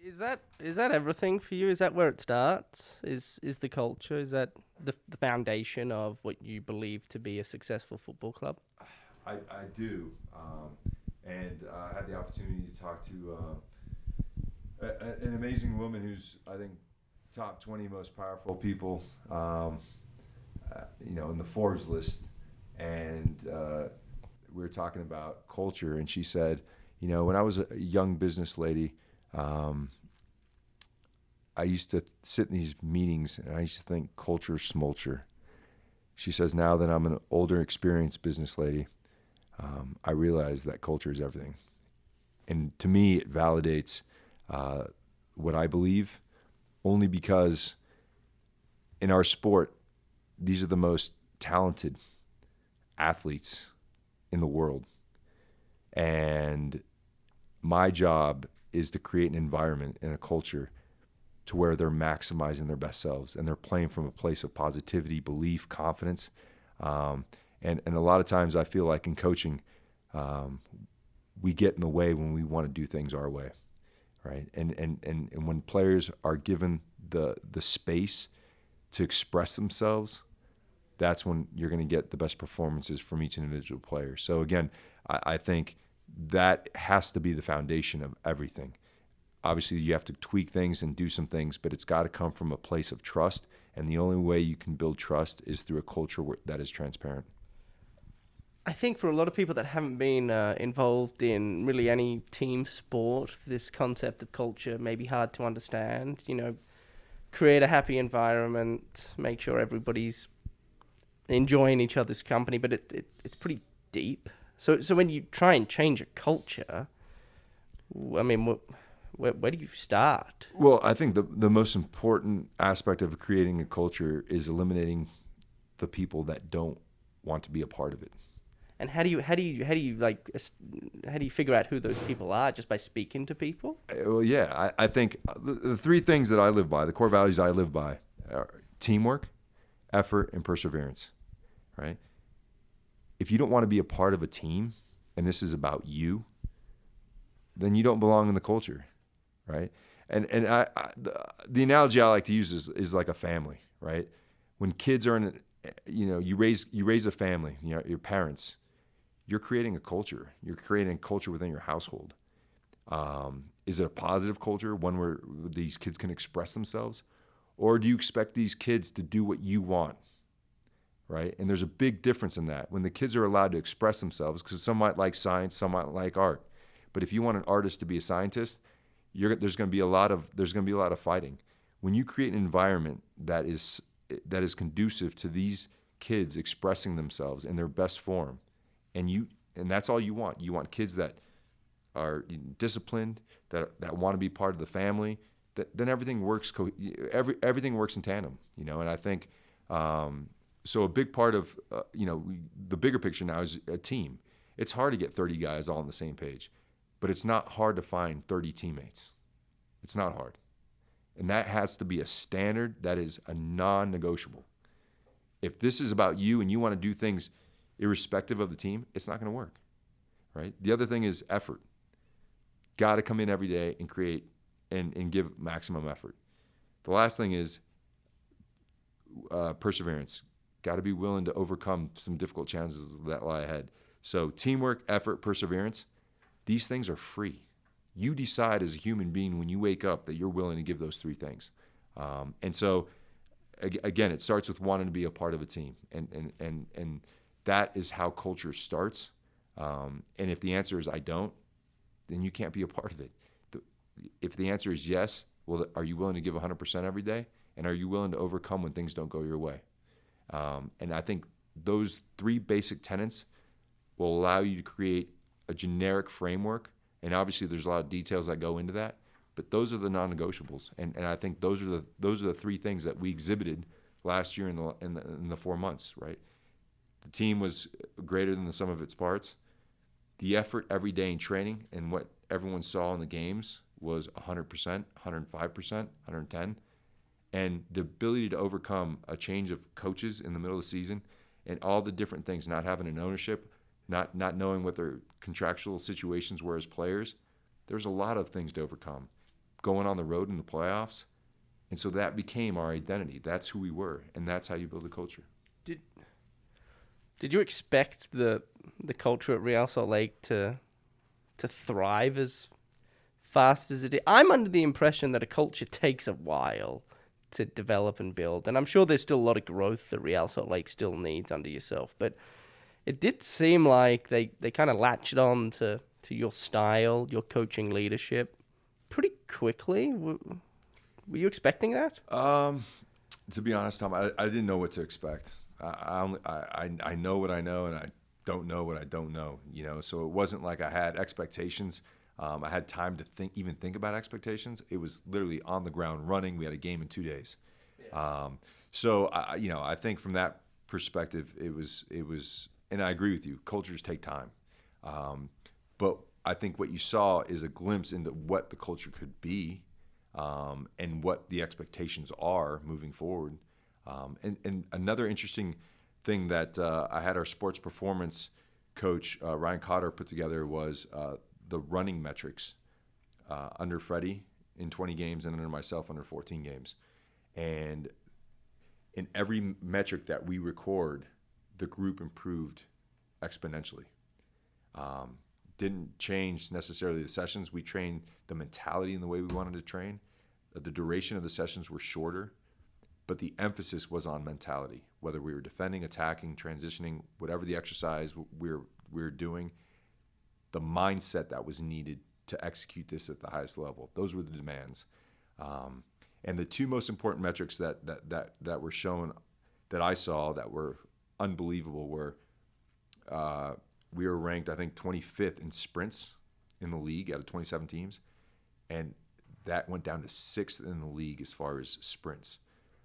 Is that everything for you? Is that where it starts? Is the culture? Is that the foundation of what you believe to be a successful football club? I do, and I had the opportunity to talk to an amazing woman who's, I think, top 20 most powerful people, in the Forbes list, and we were talking about culture, and she said, when I was a young business lady, I used to sit in these meetings and I used to think culture smulcher. She says, now that I'm an older, experienced business lady, I realize that culture is everything. And to me, it validates what I believe, only because in our sport, these are the most talented athletes in the world. And my job is to create an environment and a culture to where they're maximizing their best selves and they're playing from a place of positivity, belief, confidence. And a lot of times I feel like in coaching, we get in the way when we want to do things our way, right? And when players are given the space to express themselves, that's when you're going to get the best performances from each individual player. So again, I think that has to be the foundation of everything. Obviously, you have to tweak things and do some things, but it's got to come from a place of trust. And the only way you can build trust is through a culture that is transparent. I think for a lot of people that haven't been involved in really any team sport, this concept of culture may be hard to understand. Create a happy environment, make sure everybody's enjoying each other's company, but it's pretty deep. So when you try and change a culture, I mean, where do you start? Well, I think the most important aspect of creating a culture is eliminating the people that don't want to be a part of it. And how do you figure out who those people are? Just by speaking to people? Well, yeah, I think the three things that I live by, the core values I live by, are teamwork, effort, and perseverance, right? If you don't want to be a part of a team, and this is about you, then you don't belong in the culture, right? And the analogy I like to use is like a family, right? When kids are in, you raise a family, your parents, you're creating a culture. You're creating a culture within your household. Is it a positive culture, one where these kids can express themselves? Or do you expect these kids to do what you want, right? And there's a big difference in that. When the kids are allowed to express themselves, because some might like science, some might like art. But if you want an artist to be a scientist, there's going to be a lot of fighting. When you create an environment that is conducive to these kids expressing themselves in their best form, and that's all you want. You want kids that are disciplined, that want to be part of the family. Then everything works. Everything works in tandem. And I think so. A big part of the bigger picture now is a team. It's hard to get 30 guys all on the same page, but it's not hard to find 30 teammates. It's not hard, and that has to be a standard that is a non-negotiable. If this is about you and you want to do things irrespective of the team, it's not going to work, right? The other thing is effort. Got to come in every day and create and give maximum effort. The last thing is perseverance. Got to be willing to overcome some difficult challenges that lie ahead. So teamwork, effort, perseverance, these things are free. You decide as a human being when you wake up that you're willing to give those three things. And so, again, it starts with wanting to be a part of a team. And that is how culture starts. And if the answer is I don't, then you can't be a part of it. If the answer is yes, well, are you willing to give 100% every day? And are you willing to overcome when things don't go your way? And I think those three basic tenets will allow you to create a generic framework. And obviously there's a lot of details that go into that, but those are the non-negotiables. And I think those are the three things that we exhibited last year in the 4 months, right? The team was greater than the sum of its parts. The effort every day in training and what everyone saw in the games was 100%, 105%, 110. And the ability to overcome a change of coaches in the middle of the season and all the different things, not having an ownership, not knowing what their contractual situations were as players, there's a lot of things to overcome. going on the road in the playoffs. And so that became our identity. That's who we were, and that's how you build a culture. Did you expect the culture at Real Salt Lake to thrive as fast as it did? I'm under the impression that a culture takes a while to develop and build, and I'm sure there's still a lot of growth that Real Salt Lake still needs under yourself, but it did seem like they kind of latched on to your style, your coaching leadership pretty quickly. Were you expecting that? To be honest, Tom, I didn't know what to expect. I know what I know, and I don't know what I don't know. So it wasn't like I had expectations. I had time to think about expectations. It was literally on the ground running. We had a game in 2 days. Yeah. So I think from that perspective, it was, and I agree with you. Cultures take time, but I think what you saw is a glimpse into what the culture could be. And what the expectations are moving forward. And another interesting thing that I had our sports performance coach, Ryan Cotter, put together was the running metrics under Freddie in 20 games and under myself under 14 games. And in every metric that we record, the group improved exponentially. Didn't change necessarily the sessions. We trained the mentality in the way we wanted to train. The duration of the sessions were shorter, but the emphasis was on mentality. Whether we were defending, attacking, transitioning, whatever the exercise we were doing, the mindset that was needed to execute this at the highest level. Those were the demands. And the two most important metrics that were shown, that I saw, that were unbelievable were we were ranked, I think, 25th in sprints in the league out of 27 teams, and that went down to 6th in the league as far as sprints.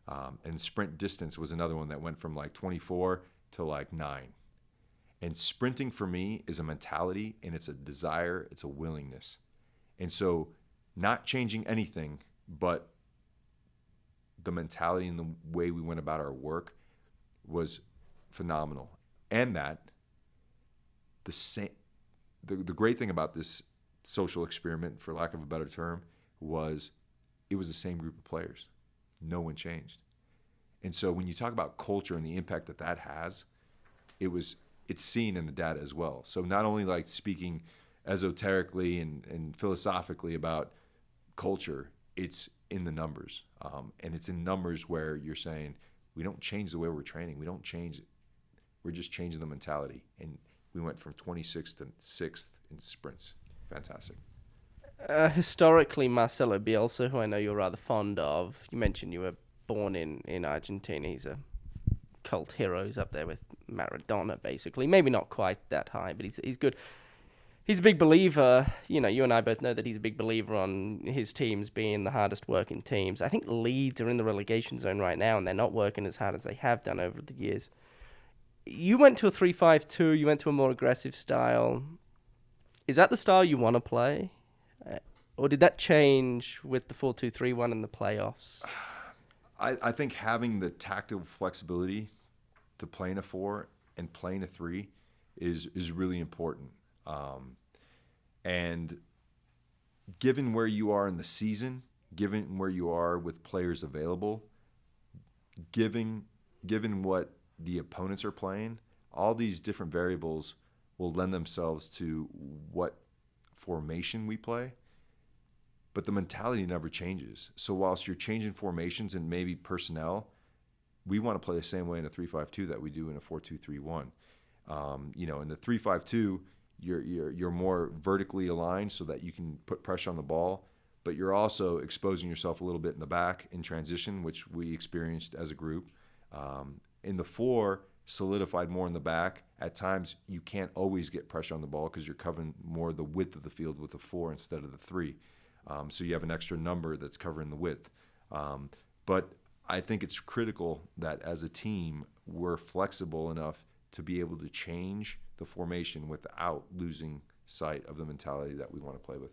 And sprint distance was another one that went from like 24 to like 9. And sprinting for me is a mentality, and it's a desire, it's a willingness. And so not changing anything, but the mentality and the way we went about our work was phenomenal. And that the great thing about this social experiment, for lack of a better term, was it was the same group of players. No one changed. And so when you talk about culture and the impact that has, it's seen in the data as well. So not only like speaking esoterically and philosophically about culture, it's in the numbers. And it's in numbers where you're saying, we don't change the way we're training. We don't change it. We're just changing the mentality. And we went from 26th to 6th in sprints. Fantastic. Historically, Marcelo Bielsa, who I know you're rather fond of, you mentioned you were born in Argentina. He's a cult hero. He's up there with Maradona, basically. Maybe not quite that high, but he's good. He's a big believer. You and I both know that he's a big believer on his teams being the hardest working teams. I think Leeds are in the relegation zone right now, and they're not working as hard as they have done over the years. You went to a 3-5-2. You went to a more aggressive style. Is that the style you want to play? Or did that change with the 4-2-3-1 in the playoffs? I think having the tactical flexibility to play in a 4 and play in a 3 is really important. And given where you are in the season, given where you are with players available, given what the opponents are playing, all these different variables will lend themselves to what formation we play. But the mentality never changes. So whilst you're changing formations and maybe personnel, we want to play the same way in a 3-5-2 that we do in a 4-2-3-1. In the 3-5-2, you're more vertically aligned so that you can put pressure on the ball, but you're also exposing yourself a little bit in the back in transition, which we experienced as a group. In the 4, solidified more in the back. At times, you can't always get pressure on the ball because you're covering more the width of the field with the 4 instead of the 3. So you have an extra number that's covering the width. But I think it's critical that as a team, we're flexible enough to be able to change the formation without losing sight of the mentality that we want to play with.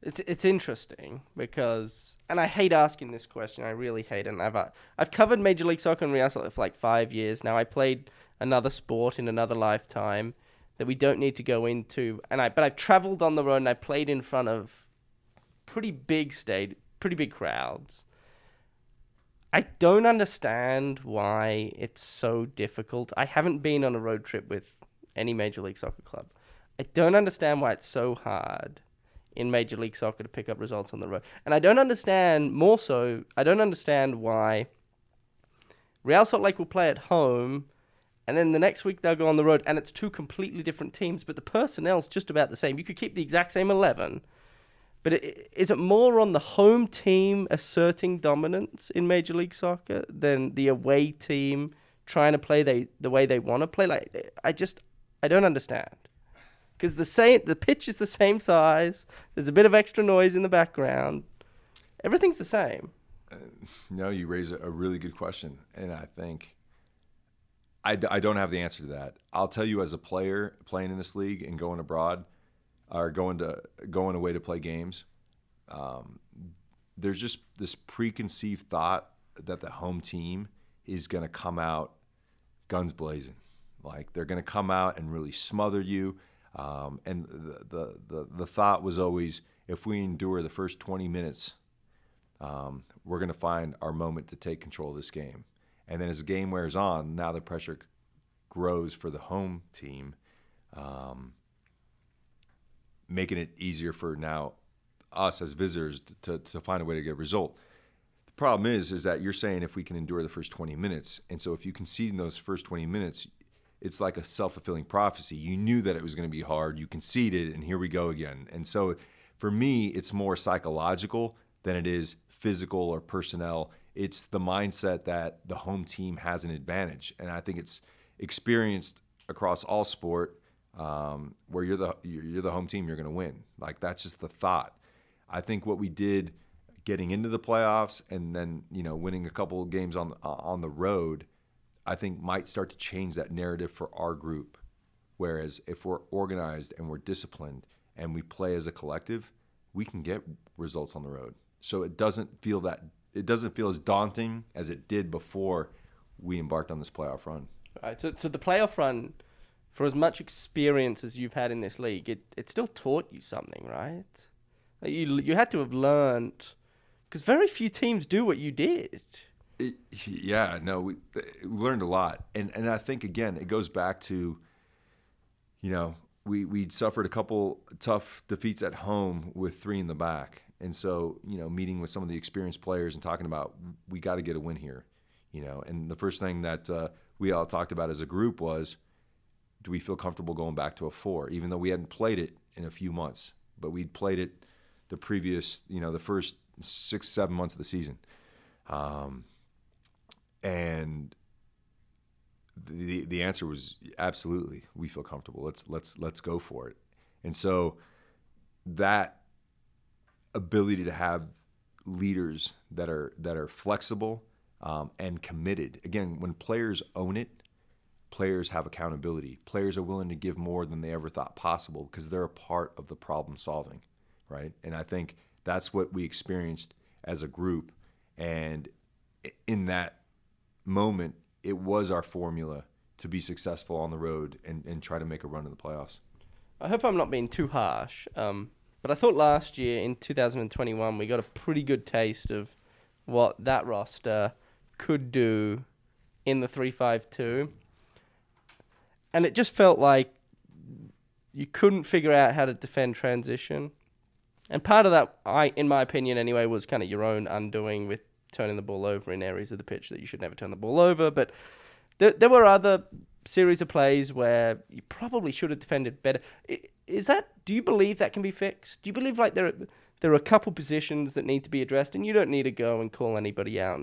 It's interesting because, and I hate asking this question. I really hate it. And I've covered Major League Soccer and Real Salt for like 5 years now. I played another sport in another lifetime. that we don't need to go into. But I've traveled on the road and I played in front of pretty big crowds. I don't understand why it's so difficult. I haven't been on a road trip with any Major League Soccer club. I don't understand why it's so hard in Major League Soccer to pick up results on the road. And I don't understand why Real Salt Lake will play at home, and then the next week they'll go on the road, and it's two completely different teams, but the personnel's just about the same. You could keep the exact same 11, but is it more on the home team asserting dominance in Major League Soccer than the away team trying to play the way they want to play? Like, I don't understand. Because the pitch is the same size. There's a bit of extra noise in the background. Everything's the same. No, you raise a really good question, and I think I don't have the answer to that. I'll tell you, as a player playing in this league and going abroad, or going away to play games, there's just this preconceived thought that the home team is going to come out guns blazing, like they're going to come out and really smother you. And the thought was always, if we endure the first 20 minutes, we're going to find our moment to take control of this game. And then as the game wears on, now the pressure grows for the home team, making it easier for now us as visitors to find a way to get a result. The problem is that you're saying if we can endure the first 20 minutes, and so if you concede in those first 20 minutes, it's like a self-fulfilling prophecy. You knew that it was going to be hard. You conceded, and here we go again. And so for me, it's more psychological than it is physical or personnel. It's the mindset that the home team has an advantage. And I think it's experienced across all sport, where you're the home team, you're going to win. Like, that's just the thought. I think what we did getting into the playoffs and then, winning a couple of games on the road, I think might start to change that narrative for our group. Whereas if we're organized and we're disciplined and we play as a collective, we can get results on the road. So it doesn't feel as daunting as it did before we embarked on this playoff run. Right. So the playoff run, for as much experience as you've had in this league, it still taught you something, right? Like you had to have learned, because very few teams do what you did. We learned a lot. And I think, again, it goes back to, we'd suffered a couple tough defeats at home with 3 in the back. And so, meeting with some of the experienced players and talking about, we got to get a win here, And the first thing that we all talked about as a group was, do we feel comfortable going back to a 4, even though we hadn't played it in a few months, but we'd played it the previous, the first 6-7 months of the season. And the answer was absolutely. We feel comfortable. Let's go for it. And so that ability to have leaders that are flexible and committed. Again, when players own it, players have accountability. Players are willing to give more than they ever thought possible because they're a part of the problem solving, right? And I think that's what we experienced as a group. And in that moment, it was our formula to be successful on the road and try to make a run in the playoffs. I hope I'm not being too harsh, but I thought last year in 2021 we got a pretty good taste of what that roster could do in the 3-5-2, and it just felt like you couldn't figure out how to defend transition, and part of that, in my opinion anyway, was kind of your own undoing with turning the ball over in areas of the pitch that you should never turn the ball over. But there were other series of plays where you probably should have defended better. Do you believe that can be fixed? Do you believe like there are a couple positions that need to be addressed, and you don't need to go and call anybody out,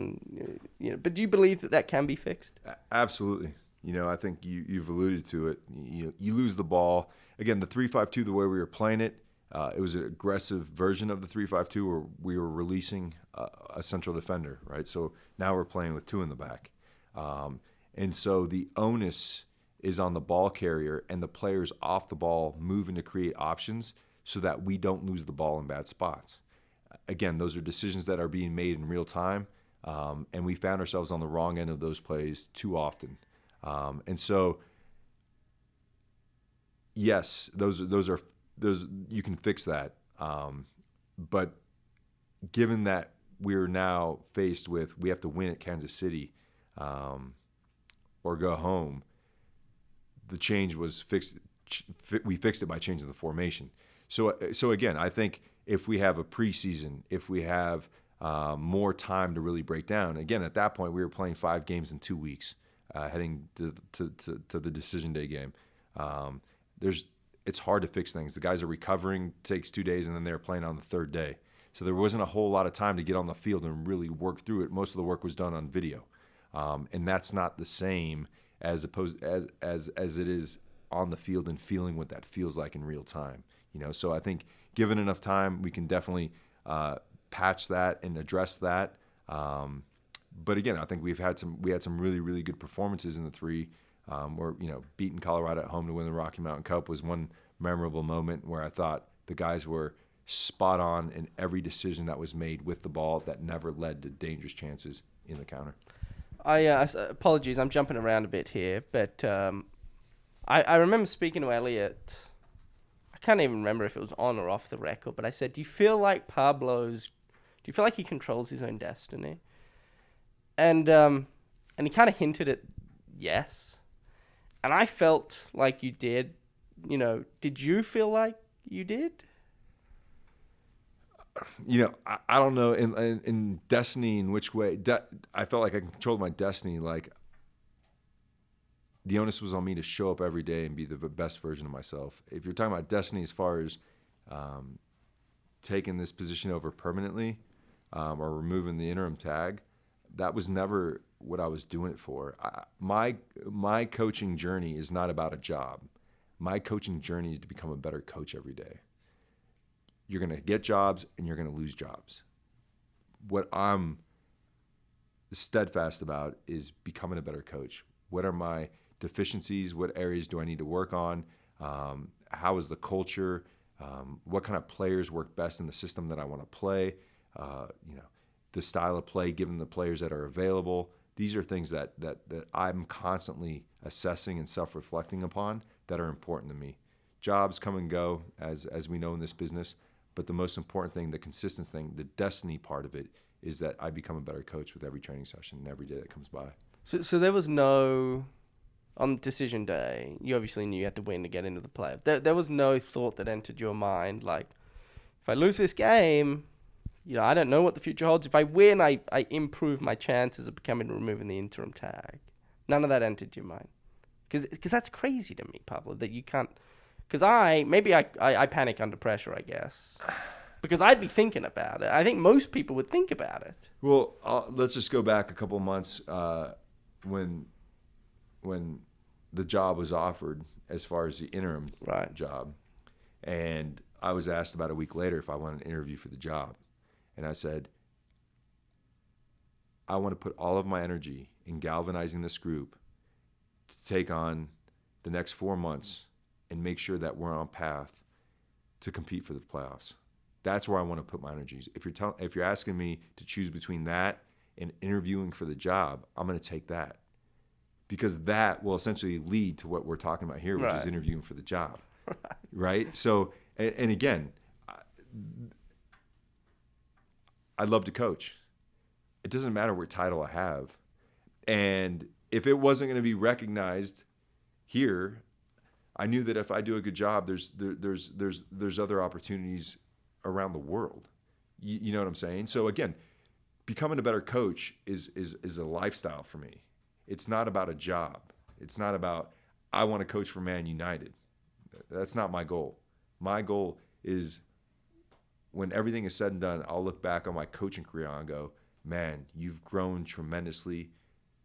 but do you believe that can be fixed? Absolutely. I think you've alluded to it. You lose the ball. Again, the 3-5-2, the way we were playing it, it was an aggressive version of the 3-5-2 where we were releasing a central defender, right? So now we're playing with 2 in the back. And so the onus is on the ball carrier and the players off the ball moving to create options so that we don't lose the ball in bad spots. Again, those are decisions that are being made in real time, and we found ourselves on the wrong end of those plays too often. And so yes, those you can fix that. But given that we're now faced with we have to win at Kansas City or go home, the change was fixed. We fixed it by changing the formation. So again, I think if we have a preseason, if we have more time to really break down, again, at that point we were playing 5 games in 2 weeks, heading to the decision day game. It's hard to fix things. The guys are recovering, takes 2 days, and then they're playing on the 3rd day. So there wasn't a whole lot of time to get on the field and really work through it. Most of the work was done on video, and that's not the same as it is on the field and feeling what that feels like in real time. So I think given enough time, we can definitely patch that and address that. But again, I think we had some really, really good performances in the 3. Where beating Colorado at home to win the Rocky Mountain Cup was one memorable moment where I thought the guys were spot on in every decision that was made with the ball that never led to dangerous chances in the counter. Apologies, I'm jumping around a bit here, but I remember speaking to Elliot. I can't even remember if it was on or off the record, but I said, do you feel like he controls his own destiny? And he kind of hinted at yes. And I felt like you did. Did you feel like you did? I don't know in destiny in which way. I felt like I controlled my destiny. Like the onus was on me to show up every day and be the best version of myself. If you're talking about destiny as far as taking this position over permanently or removing the interim tag, that was never what I was doing it for. My coaching journey is not about a job. My coaching journey is to become a better coach every day. You're going to get jobs and you're going to lose jobs. What I'm steadfast about is becoming a better coach. What are my deficiencies? What areas do I need to work on? How is the culture? What kind of players work best in the system that I want to play? The style of play given the players that are available. These are things that I'm constantly assessing and self-reflecting upon that are important to me. Jobs come and go, as we know in this business, but the most important thing, the consistent thing, the destiny part of it, is that I become a better coach with every training session and every day that comes by. So there was no, on decision day, you obviously knew you had to win to get into the playoff. There was no thought that entered your mind, like, if I lose this game, I don't know what the future holds. If I win, I improve my chances of removing the interim tag. None of that entered your mind. Because that's crazy to me, Pablo, that you can't... Because I panic under pressure, I guess. Because I'd be thinking about it. I think most people would think about it. Well, let's just go back a couple of months when the job was offered as far as the interim job. And I was asked about a week later if I wanted an interview for the job. And I said, I want to put all of my energy in galvanizing this group to take on the next 4 months and make sure that we're on path to compete for the playoffs. That's where I want to put my energies. If you're asking me to choose between that and interviewing for the job, I'm going to take that. Because that will essentially lead to what we're talking about here, which is interviewing for the job. Right? So, and again, I love to coach. It doesn't matter what title I have. And if it wasn't going to be recognized here, I knew that if I do a good job, there's other opportunities around the world. You know what I'm saying? So again, becoming a better coach is a lifestyle for me. It's not about a job. It's not about, I want to coach for Man United. That's not my goal. My goal is, when everything is said and done, I'll look back on my coaching career and go, man, you've grown tremendously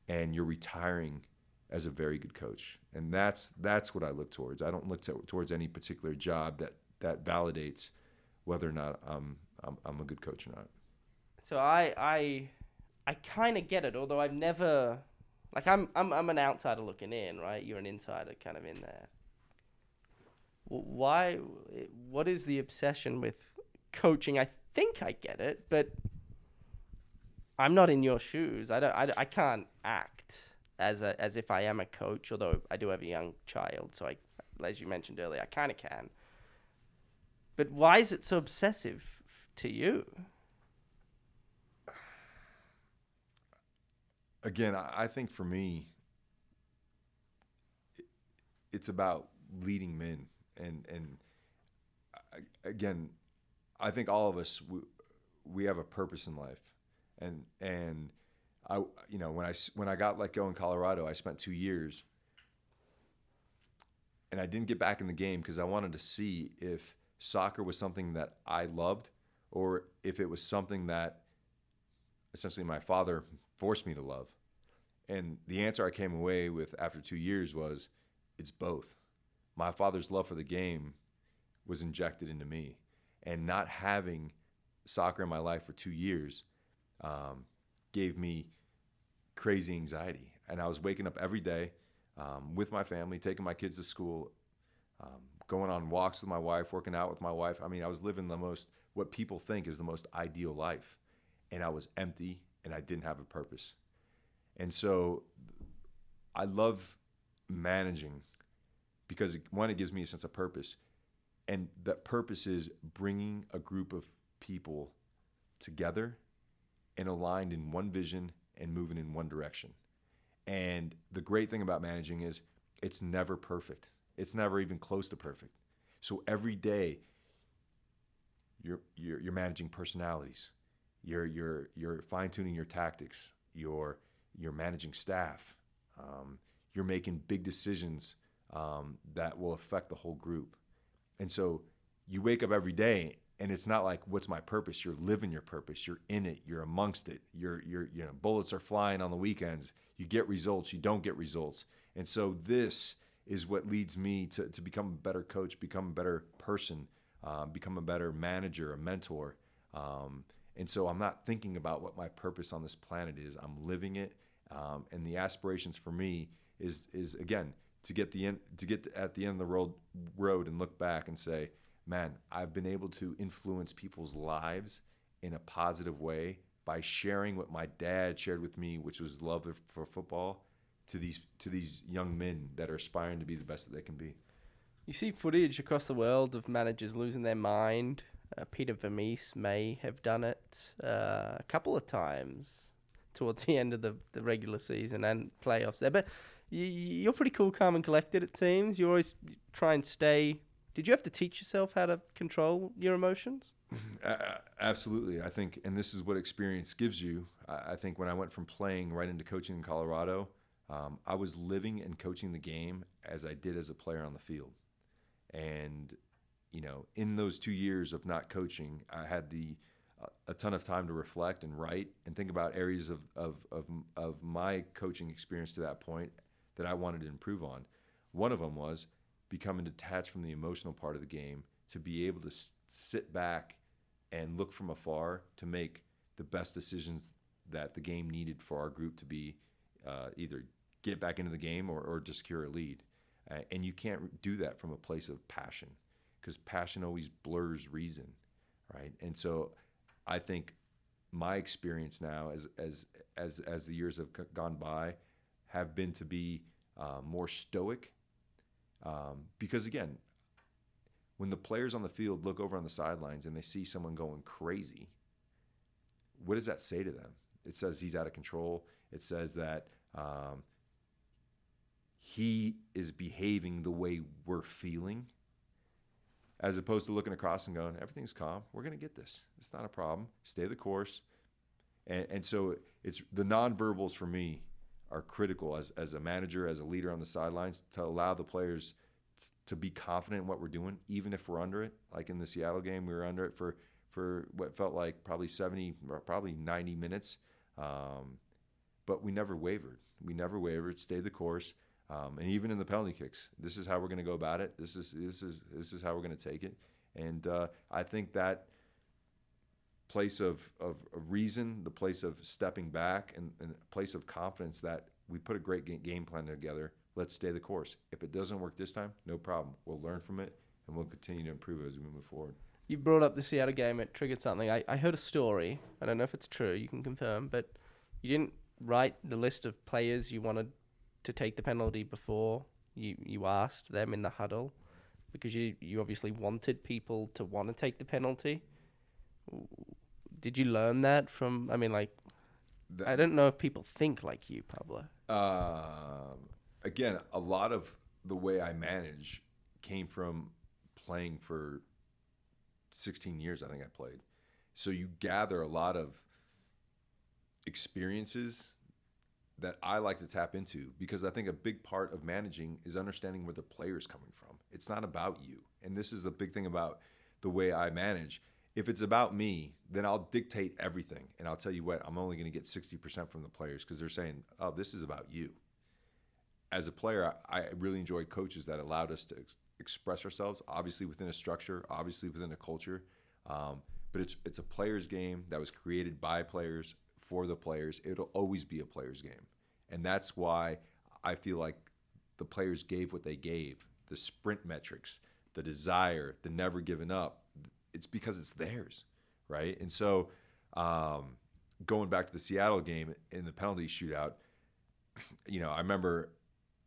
and you're retiring as a very good coach. And that's what I look towards. I don't look towards any particular job that validates whether or not I'm a good coach or not. So I kind of get it, although I've never, like, I'm an outsider looking in, right? You're an insider kind of in there. Why? What is the obsession with coaching? I think I get it, but I'm not in your shoes. I can't act as if I am a coach, although I do have a young child, so as you mentioned earlier, I kind of can. But why is it so obsessive to you? Again, I think for me, it's about leading men, and again, I think all of us we have a purpose in life, and I when I got let go in Colorado, I spent 2 years, and I didn't get back in the game because I wanted to see if soccer was something that I loved, or if it was something that essentially my father forced me to love. And the answer I came away with after 2 years was, it's both. My father's love for the game was injected into me. And not having soccer in my life for 2 years gave me crazy anxiety. And I was waking up every day with my family, taking my kids to school, going on walks with my wife, working out with my wife. I mean, I was living what people think is the most ideal life. And I was empty and I didn't have a purpose. And so I love managing because, one, it gives me a sense of purpose. And that purpose is bringing a group of people together and aligned in one vision and moving in one direction. And the great thing about managing is it's never perfect. It's never even close to perfect. So every day you're managing personalities. You're fine-tuning your tactics. You're managing staff. You're making big decisions that will affect the whole group. And so you wake up every day, and it's not like, what's my purpose? You're living your purpose. You're in it. You're amongst it. Bullets are flying on the weekends. You get results. You don't get results. And so this is what leads me to become a better coach, become a better person, become a better manager, a mentor. And so I'm not thinking about what my purpose on this planet is. I'm living it. And the aspirations for me is again, to get at the end of the road and look back and say, man, I've been able to influence people's lives in a positive way by sharing what my dad shared with me, which was love for football, to these young men that are aspiring to be the best that they can be. You see footage across the world of managers losing their mind. Peter Vermees may have done it a couple of times towards the end of the regular season and playoffs there. But you're pretty cool, calm and collected, it seems. You always try and stay. Did you have to teach yourself how to control your emotions? Absolutely. I think, and this is what experience gives you. I think when I went from playing right into coaching in Colorado, I was living and coaching the game as I did as a player on the field. And, in those 2 years of not coaching, I had a ton of time to reflect and write and think about areas of my coaching experience to that point that I wanted to improve on. One of them was becoming detached from the emotional part of the game, to be able to sit back and look from afar to make the best decisions that the game needed for our group to be either get back into the game or to secure a lead. And you can't do that from a place of passion, because passion always blurs reason, right? And so I think my experience now as the years have gone by have been to be more stoic, because again, when the players on the field look over on the sidelines and they see someone going crazy, what does that say to them? It says he's out of control. It says that he is behaving the way we're feeling, as opposed to looking across and going, everything's calm. We're going to get this. It's not a problem. Stay the course. And so it's the nonverbals for me are critical as a manager, as a leader on the sidelines, to allow the players to be confident in what we're doing, even if we're under it. Like in the Seattle game, we were under it for what felt like probably 70 or probably 90 minutes. But we never wavered. Stayed the course. And even in the penalty kicks, this is how we're going to go about it. This is how we're going to take it. And I think that place of reason, the place of stepping back, and a place of confidence that we put a great game plan together. Let's stay the course. If it doesn't work this time, no problem. We'll learn from it, and we'll continue to improve as we move forward. You brought up the Seattle game. It triggered something. I heard a story. I don't know if it's true. You can confirm. But you didn't write the list of players you wanted to take the penalty before you asked them in the huddle, because you obviously wanted people to want to take the penalty. Did you learn that from? I mean, like, I don't know if people think like you, Pablo. Again, a lot of the way I manage came from playing for 16 years. I think I played. So you gather a lot of experiences that I like to tap into, because I think a big part of managing is understanding where the player's coming from. It's not about you. And this is the big thing about the way I manage. If it's about me, then I'll dictate everything. And I'll tell you what, I'm only going to get 60% from the players, because they're saying, oh, this is about you. As a player, I really enjoyed coaches that allowed us to express ourselves, obviously within a structure, obviously within a culture. But it's a player's game that was created by players, for the players. It'll always be a player's game. And that's why I feel like the players gave what they gave, the sprint metrics, the desire, the never giving up. It's because it's theirs, right? And so going back to the Seattle game in the penalty shootout, I remember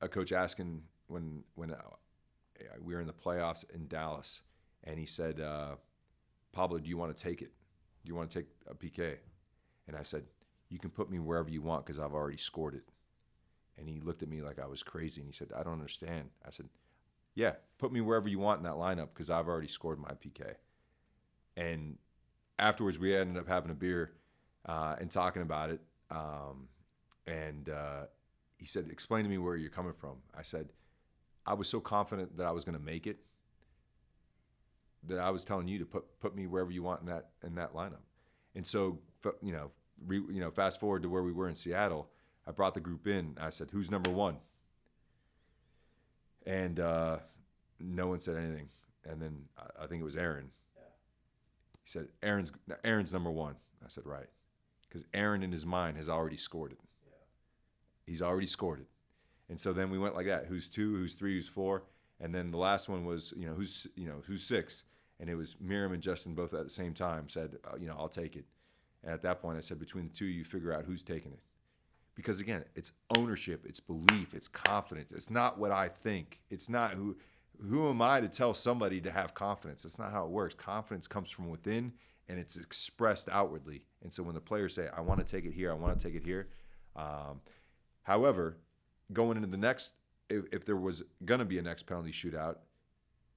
a coach asking when we were in the playoffs in Dallas, and he said, Pablo, do you want to take it? Do you want to take a PK? And I said, you can put me wherever you want, because I've already scored it. And he looked at me like I was crazy, and he said, I don't understand. I said, yeah, put me wherever you want in that lineup, because I've already scored my PK. And afterwards, we ended up having a beer and talking about it. And he said, explain to me where you're coming from. I said, I was so confident that I was going to make it that I was telling you to put me wherever you want in that lineup. And so, fast forward to where we were in Seattle, I brought the group in. I said, who's number one? And no one said anything. And then I think it was Aaron. Yeah. He said, Aaron's number one. I said, right. Because Aaron in his mind has already scored it. Yeah. He's already scored it. And so then we went like that. Who's two, who's three, who's four? And then the last one was, who's six? And it was Miriam and Justin both at the same time said, I'll take it. And at that point, I said, between the two of you, figure out who's taking it. Because, again, it's ownership, it's belief, it's confidence. It's not what I think. It's not who am I to tell somebody to have confidence? That's not how it works. Confidence comes from within, and it's expressed outwardly. And so when the players say, I want to take it here, I want to take it here. However, going into the next, if there was going to be a next penalty shootout,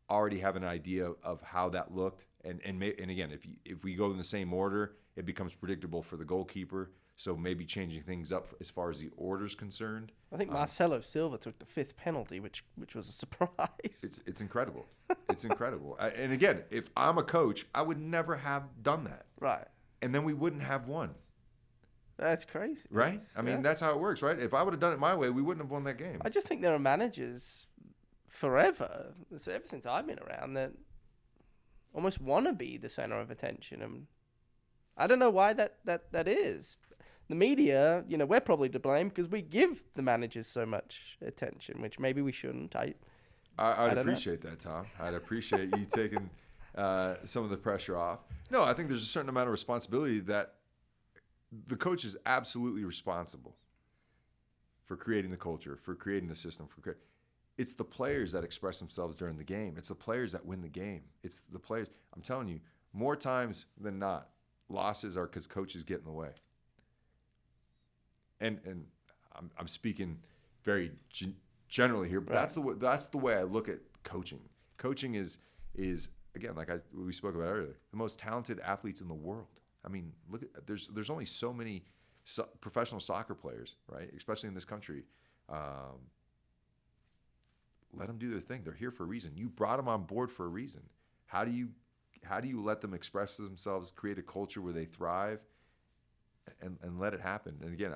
already have an idea of how that looked. And again, if we go in the same order, it becomes predictable for the goalkeeper. So maybe changing things up as far as the order's concerned. I think Marcelo Silva took the fifth penalty, which was a surprise. It's incredible. It's incredible. And again, if I'm a coach, I would never have done that. Right. And then we wouldn't have won. That's crazy. Right? I mean, that's how it works, right? If I would have done it my way, we wouldn't have won that game. I just think there are managers forever, ever since I've been around, that almost want to be the center of attention. And I don't know why that is. The media, we're probably to blame because we give the managers so much attention, which maybe we shouldn't. I'd appreciate that, Tom. I'd appreciate you taking some of the pressure off. No, I think there's a certain amount of responsibility that the coach is absolutely responsible for creating the culture, for creating the system. It's the players that express themselves during the game. It's the players that win the game. It's the players. I'm telling you, more times than not, losses are because coaches get in the way. And I'm speaking very generally here, but right. that's the way I look at coaching. Coaching is again, like we spoke about earlier, the most talented athletes in the world. I mean, look at there's only so many professional soccer players, right? Especially in this country. Let them do their thing. They're here for a reason. You brought them on board for a reason. How do you let them express themselves, create a culture where they thrive, and let it happen? And again,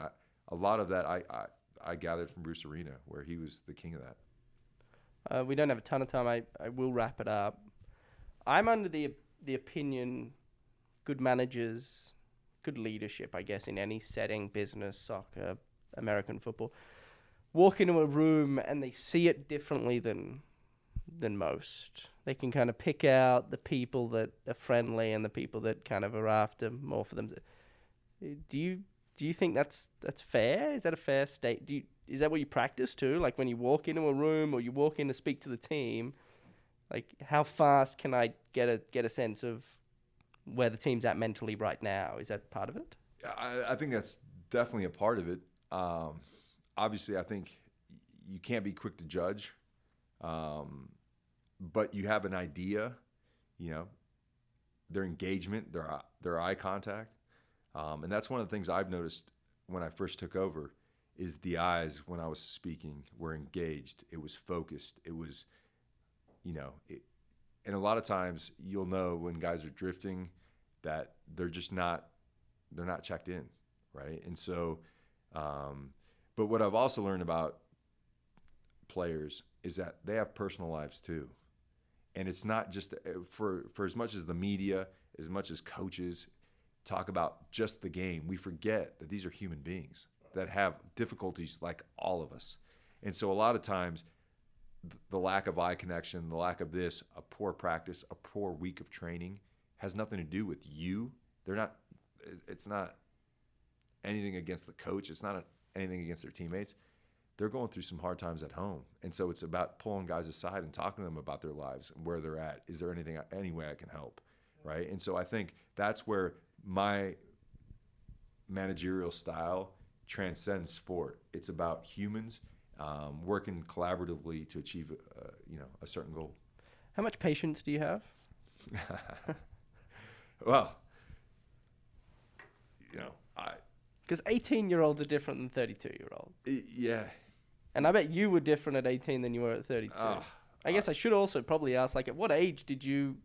a lot of that I gathered from Bruce Arena, where he was the king of that. We don't have a ton of time. I will wrap it up. I'm under the opinion, good managers, good leadership, I guess, in any setting, business, soccer, American football, walk into a room and they see it differently than most. They can kind of pick out the people that are friendly and the people that kind of are after more for them. Do you Do you think that's fair? Is that a fair state? Is that what you practice too? Like when you walk into a room or you walk in to speak to the team, like how fast can I get a sense of where the team's at mentally right now? Is that part of it? I think that's definitely a part of it. Obviously, I think you can't be quick to judge, but you have an idea, you know, their engagement, their eye contact. And that's one of the things I've noticed when I first took over is the eyes when I was speaking were engaged. It was focused. It was, and a lot of times you'll know when guys are drifting that they're not checked in, right? And so, but what I've also learned about players is that they have personal lives too. And it's not just for as much as the media, as much as coaches talk about just the game, we forget that these are human beings that have difficulties like all of us. And so a lot of times the lack of eye connection, the lack of this, a poor practice, a poor week of training has nothing to do with you. It's not anything against the coach. It's not anything against their teammates. They're going through some hard times at home. And so it's about pulling guys aside and talking to them about their lives and where they're at. Is there any way I can help, right? And so I think that's where my managerial style transcends sport. It's about humans working collaboratively to achieve, a certain goal. How much patience do you have? Well, because 18-year-olds are different than 32-year-olds. Yeah. And I bet you were different at 18 than you were at 32. I guess I should also probably ask, like, at what age did you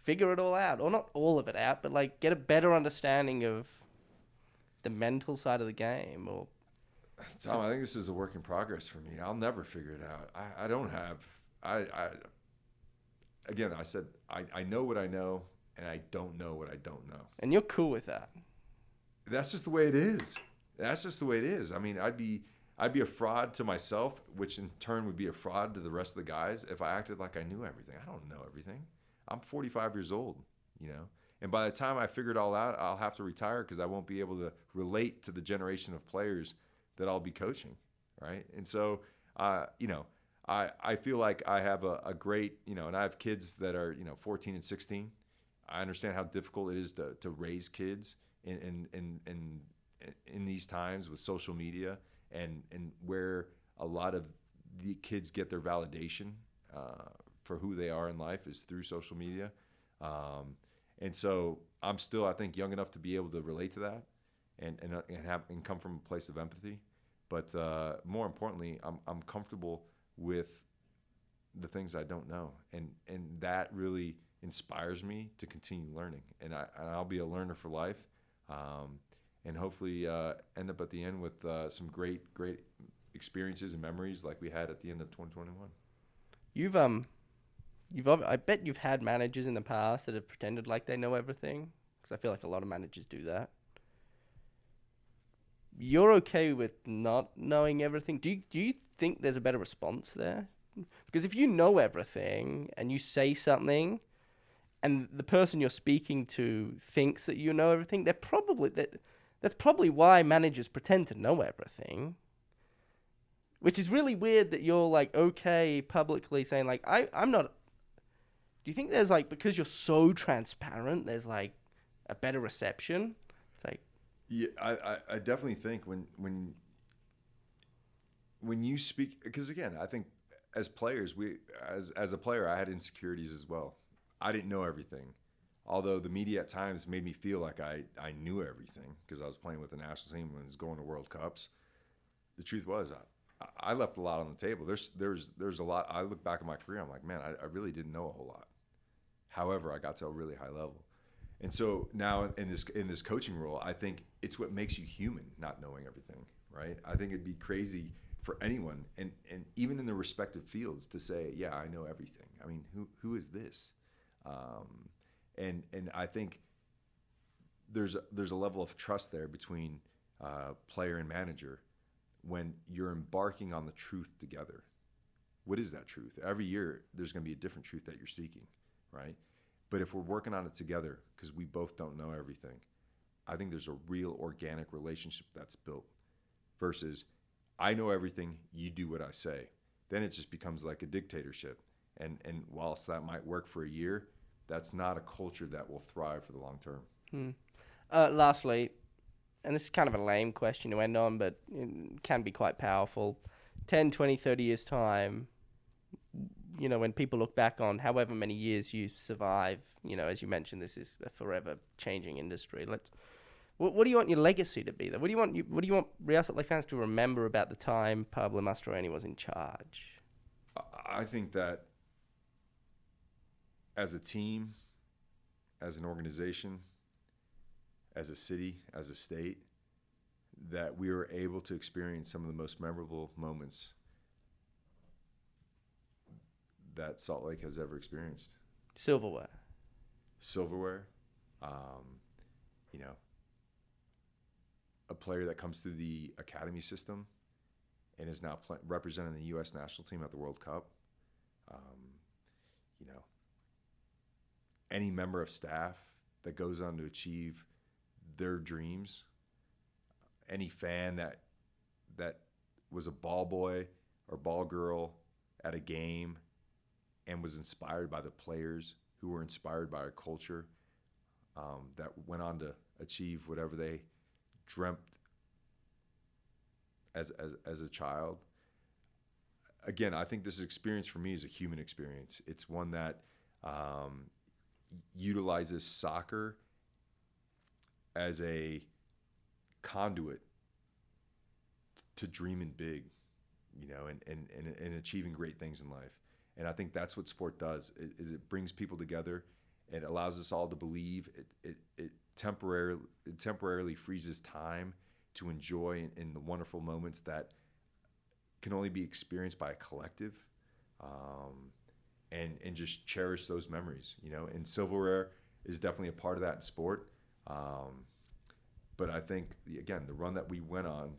figure it all out? Or not all of it out, but, like, get a better understanding of the mental side of the game? Or Tom, I think this is a work in progress for me. I'll never figure it out. I don't have... Again, I said I know what I know, and I don't know what I don't know. And you're cool with that. That's just the way it is. That's just the way it is. I mean, I'd be a fraud to myself, which in turn would be a fraud to the rest of the guys if I acted like I knew everything. I don't know everything. I'm 45 years old, And by the time I figure it all out, I'll have to retire because I won't be able to relate to the generation of players that I'll be coaching, right? And so, I feel like I have a great, and I have kids that are, 14 and 16. I understand how difficult it is to raise kids in these times with social media and where a lot of the kids get their validation for who they are in life is through social media. And so I'm still, I think, young enough to be able to relate to that and come from a place of empathy. But more importantly, I'm comfortable with the things I don't know. And that really inspires me to continue learning. And I'll be a learner for life. And hopefully end up at the end with some great experiences and memories like we had at the end of 2021. I bet you've had managers in the past that have pretended like they know everything, because I feel like a lot of managers do that. You're okay with not knowing everything? Do you think there's a better response there? Because if you know everything and you say something and the person you're speaking to thinks that you know everything, that's probably why managers pretend to know everything. Which is really weird that you're like okay publicly saying like I'm not. Do you think there's like, because you're so transparent, there's like a better reception? It's like, yeah, I definitely think when you speak, because again, I think as players, as a player, I had insecurities as well. I didn't know everything, although the media at times made me feel like I knew everything because I was playing with the national team and was going to World Cups. The truth was, I left a lot on the table. There's a lot. I look back at my career, I'm like, man, I really didn't know a whole lot. However, I got to a really high level. And so now in this coaching role, I think it's what makes you human, not knowing everything, right? I think it'd be crazy for anyone, and even in their respective fields, to say, yeah, I know everything. I mean, who is this? And I think there's a level of trust there between player and manager when you're embarking on the truth together. What is that truth? Every year, there's going to be a different truth that you're seeking, right? But if we're working on it together, because we both don't know everything, I think there's a real organic relationship that's built versus I know everything, you do what I say. Then it just becomes like a dictatorship. And whilst that might work for a year, that's not a culture that will thrive for the long term. Lastly, and this is kind of a lame question to end on, but it can be quite powerful. 10, 20, 30 years' time, you know, when people look back on however many years you survive, you know, as you mentioned, this is a forever changing industry. What do you want your legacy to be? What do you want Real Salt Lake fans to remember about the time Pablo Mastroeni was in charge? I think that as a team, as an organization, as a city, as a state, that we were able to experience some of the most memorable moments that Salt Lake has ever experienced. Silverware, you know, a player that comes through the academy system and is now representing the U.S. national team at the World Cup. You know, any member of staff that goes on to achieve their dreams, any fan that was a ball boy or ball girl at a game and was inspired by the players who were inspired by our culture, that went on to achieve whatever they dreamt as a child. Again, I think this experience for me is a human experience. It's one that utilizes soccer as a conduit to dreaming big, you know, and achieving great things in life. And I think that's what sport does. It brings people together. It allows us all to believe. It temporarily freezes time to enjoy in the wonderful moments that can only be experienced by a collective, and just cherish those memories, you know. And silverware is definitely a part of that in sport. But I think, again, the run that we went on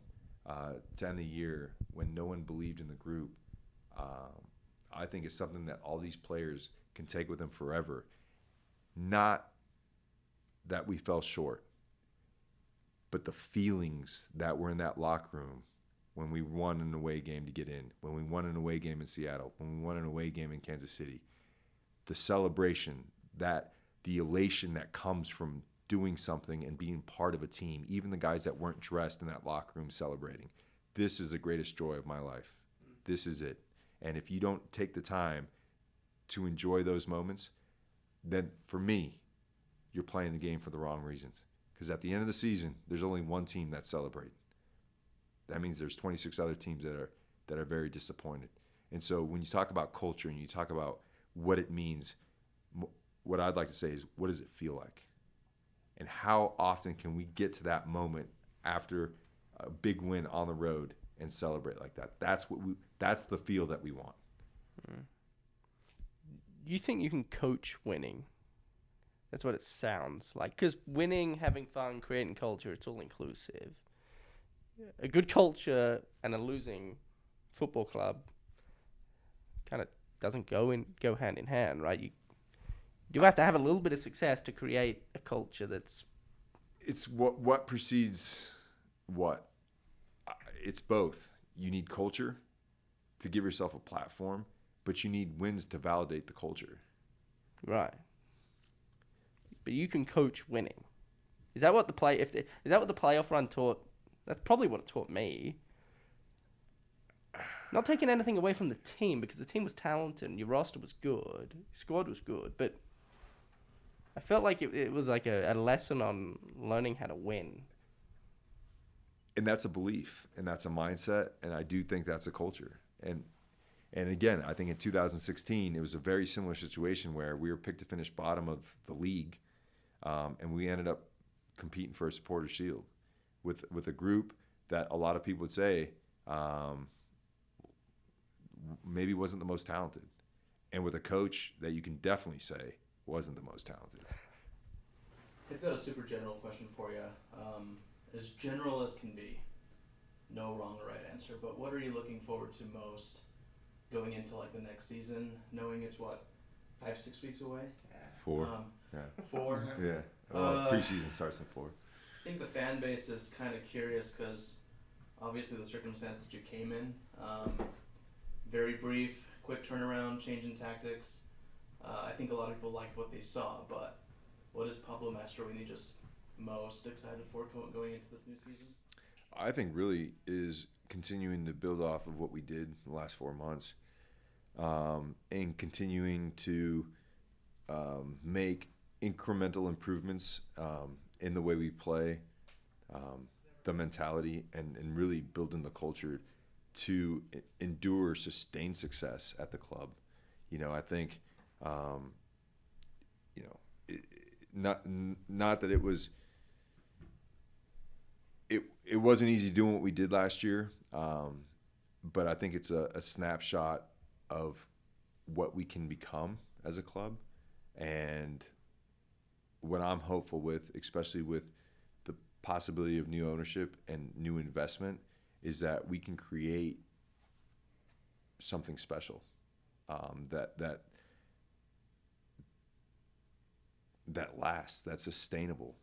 to end the year when no one believed in the group, I think is something that all these players can take with them forever. Not that we fell short, but the feelings that were in that locker room when we won an away game to get in, when we won an away game in Seattle, when we won an away game in Kansas City, the celebration, that the elation that comes from doing something and being part of a team, even the guys that weren't dressed in that locker room celebrating. This is the greatest joy of my life. This is it. And if you don't take the time to enjoy those moments, then for me, you're playing the game for the wrong reasons. Because at the end of the season, there's only one team that's celebrating. That means there's 26 other teams that are very disappointed. And so when you talk about culture and you talk about what it means, what I'd like to say is, what does it feel like? And how often can we get to that moment after a big win on the road and celebrate like that? That's the feel that we want. You think you can coach winning? That's what it sounds like. Because winning, having fun, creating culture, it's all inclusive. A good culture and a losing football club kind of doesn't go hand in hand, right? You do have to have a little bit of success to create a culture that's... It's what precedes what? It's both. You need culture to give yourself a platform, but you need wins to validate the culture. Right. But you can coach winning. Is that what the playoff run taught? That's probably what it taught me. Not taking anything away from the team, because the team was talented and your roster was good, your squad was good, but I felt like it was like a lesson on learning how to win. And that's a belief, and that's a mindset, and I do think that's a culture. And again, I think in 2016, it was a very similar situation where we were picked to finish bottom of the league, and we ended up competing for a supporter shield with a group that a lot of people would say maybe wasn't the most talented, and with a coach that you can definitely say wasn't the most talented. I've got a super general question for you. As general as can be. No wrong or right answer, but what are you looking forward to most going into like the next season, knowing it's 5-6 weeks away? 4. Yeah. 4? Yeah. Preseason starts in 4. think the fan base is kind of curious because obviously the circumstance that you came in, very brief, quick turnaround, change in tactics. I think a lot of people liked what they saw, but what is Pablo Mastroeni just most excited for going into this new season? I think really is continuing to build off of what we did the last 4 months, and continuing to make incremental improvements in the way we play, the mentality, and really building the culture to endure sustained success at the club. I think, not that it was. It wasn't easy doing what we did last year, but I think it's a snapshot of what we can become as a club, and what I'm hopeful with, especially with the possibility of new ownership and new investment, is that we can create something special, that lasts, that's sustainable.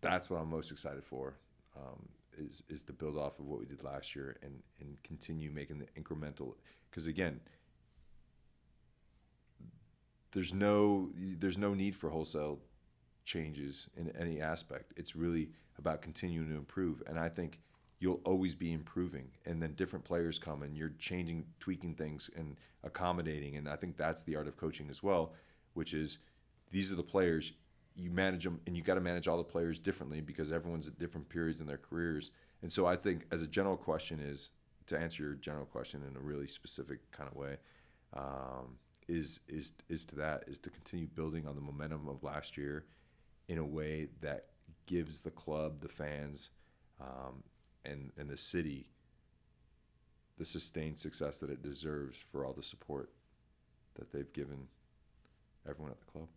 That's what I'm most excited for, is to build off of what we did last year and continue making the incremental. Because again, there's no need for wholesale changes in any aspect. It's really about continuing to improve, and I think you'll always be improving. And then different players come, and you're changing, tweaking things, and accommodating. And I think that's the art of coaching as well, which is these are the players. You manage them, and you got to manage all the players differently because everyone's at different periods in their careers. And so I think, as a general question, is to answer your general question in a really specific kind of way, is to continue building on the momentum of last year in a way that gives the club, the fans, and the city the sustained success that it deserves for all the support that they've given everyone at the club.